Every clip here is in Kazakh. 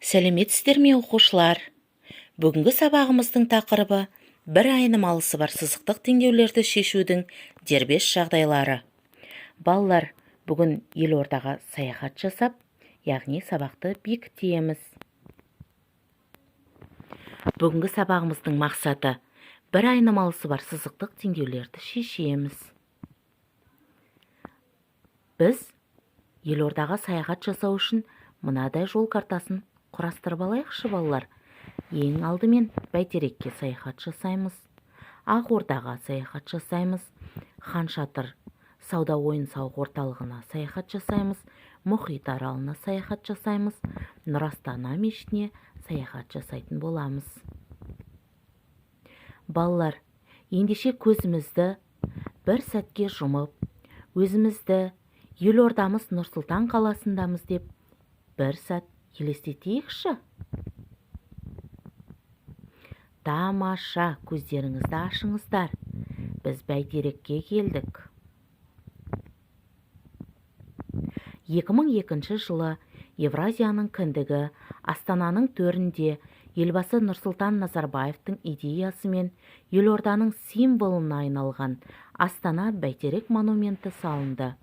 Сәлеметсіздер ме оқушылар? Бүгінгі сабағымыздың тақырыбы бір айнымалысы бар сызықтық теңдеулерді шешудің дербес жағдайлары. Балалар, бүгін елордаға саяхат жасап, яғни сабақты бекітеміз. Бүгінгі сабағымыздың мақсаты бір айнымалысы бар сызықтық теңдеулерді шешеміз. Біз елордаға саяхат жасау үшін мынадай жол картасын құрастырып алайықшы балалар. Ең алдымен Бәйтерекке саяхат жасаймыз, Ақордаға саяхат жасаймыз, Хан Шатыр сауда ойын-сауық орталығына саяхат жасаймыз, Мұхит аралына саяхат жасаймыз, Нұр Астана мешітіне саяхат жасайтын боламыз. Балалар, ендеше көзімізді бір сәтке жұмып, өзімізді елордамыз Нұр-Сұлтан қаласындамыз деп бір сәт елестетейікші. Тамаша, көздеріңізді ашыңыздар. Біз Бәйтерекке келдік. 2002 жылы Евразияның кіндігі Астананың төрінде елбасы Нұрсұлтан Назарбаевтың идеясымен елорданың символына айналған Астана Бәйтерек монументі салынды.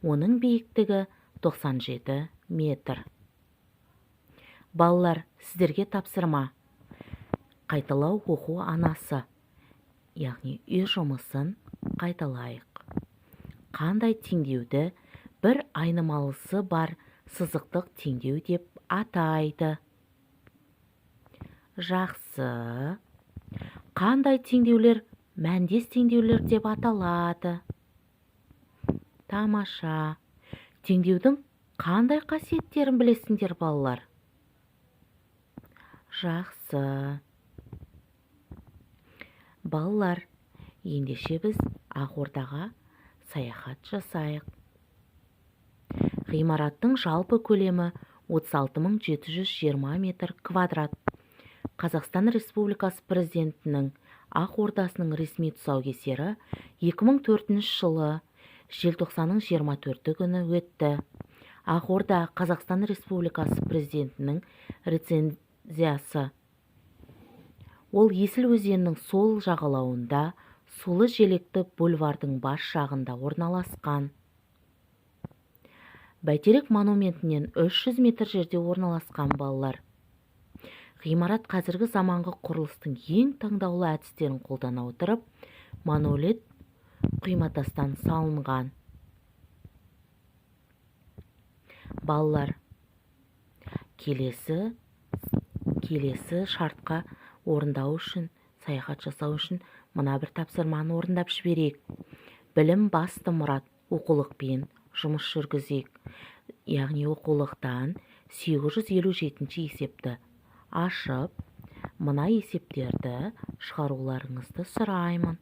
Оның биіктігі 97 метр. Балалар, сіздерге тапсырма. Қайталау оқу анасы, яғни үй жұмысын қайталайық. Қандай теңдеуді бір айнымалысы бар сызықтық теңдеу деп атайды? Жақсы. Қандай теңдеулер мәндес теңдеулер деп аталады? Тамаша. Теңдеудің қандай қасиеттерін білесіңдер балалар? Жақсы. Балалар, ендеше біз Ақордаға саяхат жасайық. Ғимараттың жалпы көлемі 36.720 метр квадрат. Қазақстан Республикасы президентінің Ақордасының ресми тұсаукесері 2004 жылы желтоқсанның 24 күні өтті. Ақорда Қазақстан Республикасы президентінің рецензиясы. Ол Есіл өзенінің сол жағалауында, Сулы Желекті бульвардың бас жағында орналасқан. Бәйтерек монументінен 300 метр жерде орналасқан балалар. Ғимарат қазіргі заманғы құрылыстың ең таңдаулы әдістерін қолдана отырып, монолит құйматастан салынған. Балалар, келесі шартқа орындау үшін, саяхат жасау үшін мына бір тапсырманы орындап жіберейік. Білім басты мұрат, оқулықпен жұмыс жүргізейік. Яғни оқулықтан 857 есепті ашып, мына есептерді шығаруларыңызды сұраймын.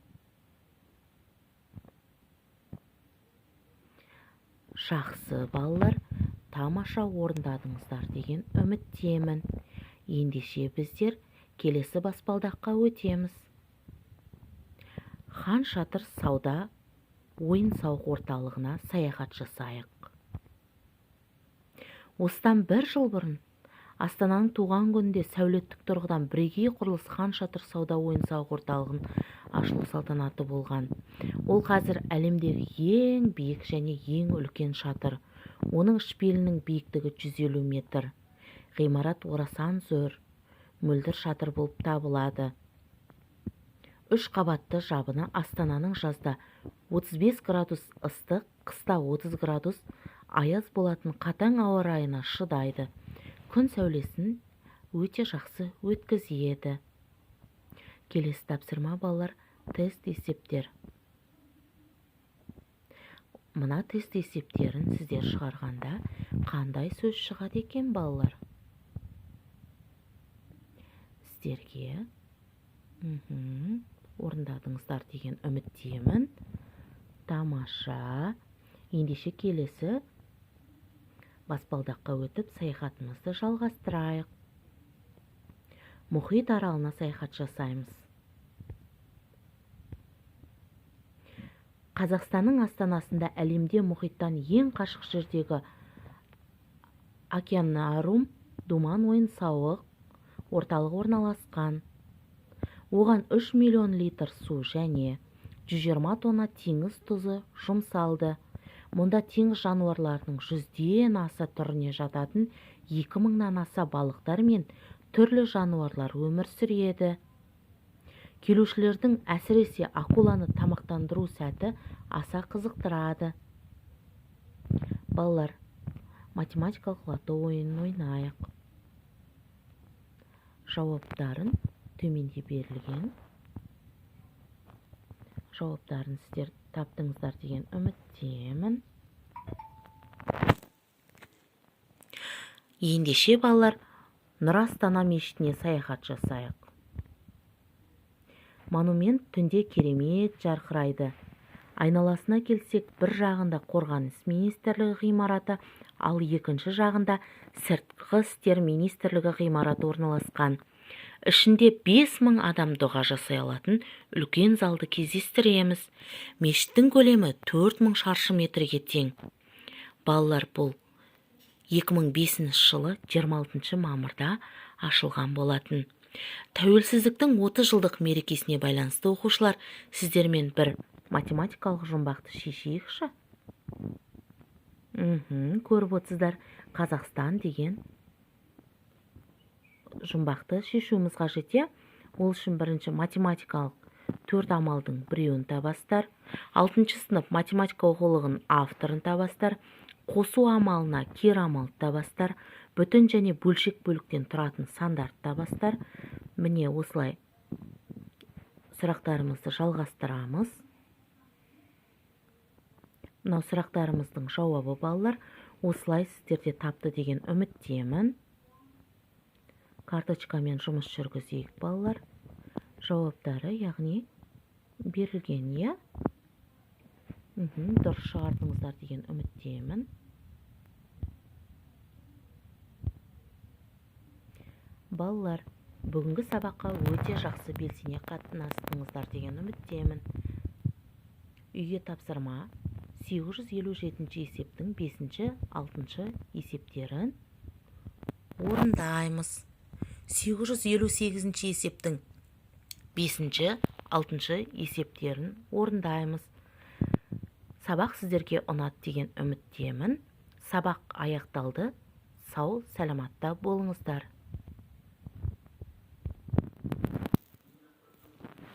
Жақсы балалар, тамаша орындадыңыздар деген үміттемін. Ендеше біздер келесі баспалдаққа өтеміз. Хан Шатыр сауда ойын-сауық орталығына саяхат жасайық. Осыдан бір жыл бұрын Астананың туған күнінде сәулеттік тұрғыдан бірегей құрылыс Хан Шатыр сауда ойын-сауық орталығын ашылу салтанаты болған. Ол қазір әлемдегі ең биік және ең үлкен шатыр. Оның шпилінің биіктігі 150 метр. Ғимарат орасан зор, мөлдір шатыр болып табылады. 3 қабатты жабыны Астананың жазда 35 градус ыстық, қыста 30 градус аяз болатын қатаң ауа райына шыдайды. Күн сәулесін өте жақсы өткізеді. Келесі тапсырма балалар, тест есептер. Мына тест есептерін сіздер шығарғанда қандай сөз шығады екен балалар? Сіздерге орындадыңыздар деген үміттемін. Тамаша. Ендеше келесі баспалдаққа өтіп саяхатымызды жалғастырайық. Мұхит аралына саяхат жасаймыз. Қазақстанның астанасында әлемде мұхиттан ең қашық жердегі океанариум Думан ойын-сауық орталығы орналасқан. Оған 3 миллион литр су және 120 тонна теңіз тұзы жұмсалды. Мұнда теңіз жануарларының 100-ден аса түріне жататын 2000-нан аса балықтар мен түрлі жануарлар өмір сүреді. Келушілердің әсіресе акуланы тамақтандыру сәті аса қызықтырады. Балалар, математикалық лото ойынын ойнайық. Жауаптарын төменде берілген. Жауаптарын сіздер таптыңыздар деген үміттемін. Ендеше балалар, Нұр Астана мешітіне саяхат жасайық. Монумент түнде керемет жарқырайды. Айналасына келсек, бір жағында қорғаныс министрлігі ғимараты, ал екінші жағында сыртқы істер министрлігі ғимараты орналасқан. Ішінде 5000 адам дұға жасай алатын үлкен залды кездестіреміз. Мешіттің көлемі 4000 шаршы метрге тең. Балалар, бұл 2005 жылы 26 мамырда ашылған болатын. Тәуелсіздіктің 30 жылдық мерекесіне байланысты оқушылар, сіздермен бір математикалық жұмбақты шешейікші. Көріп отырсыздар, Қазақстан деген жұмбақты шешуіміз қажет. Ол үшін бірінші математикалық 4 амалдың біреуін табастар. 6 сынып математика оқулығының авторын табастар. Қосу амалына кер амалды табастар. Бүтін және бөлшек бөліктен тұратын сандарды табастар. Міне осылай сұрақтарымызды жалғастырамыз. Мынау сұрақтарымыздың жауабы, балалар, осылай сіздерде тапты деген үміттемін. Карточкамен жұмыс жүргізейік, балалар. Жауаптары, яғни берілген, е? Дұрыс шығардыңыздар деген үміттемін. Балалар, бүгінгі сабаққа өте жақсы белсене қатынастыңыздар деген үміттемін. Үйге тапсырма 857 есептің 5-6 есептерін орындаймыз. 858 есептің 5-6 есептерін орындаймыз. Сабақ сіздерге ұнады деген үміттемін. Сабақ аяқталды. Сау, сәлематта болыңыздар.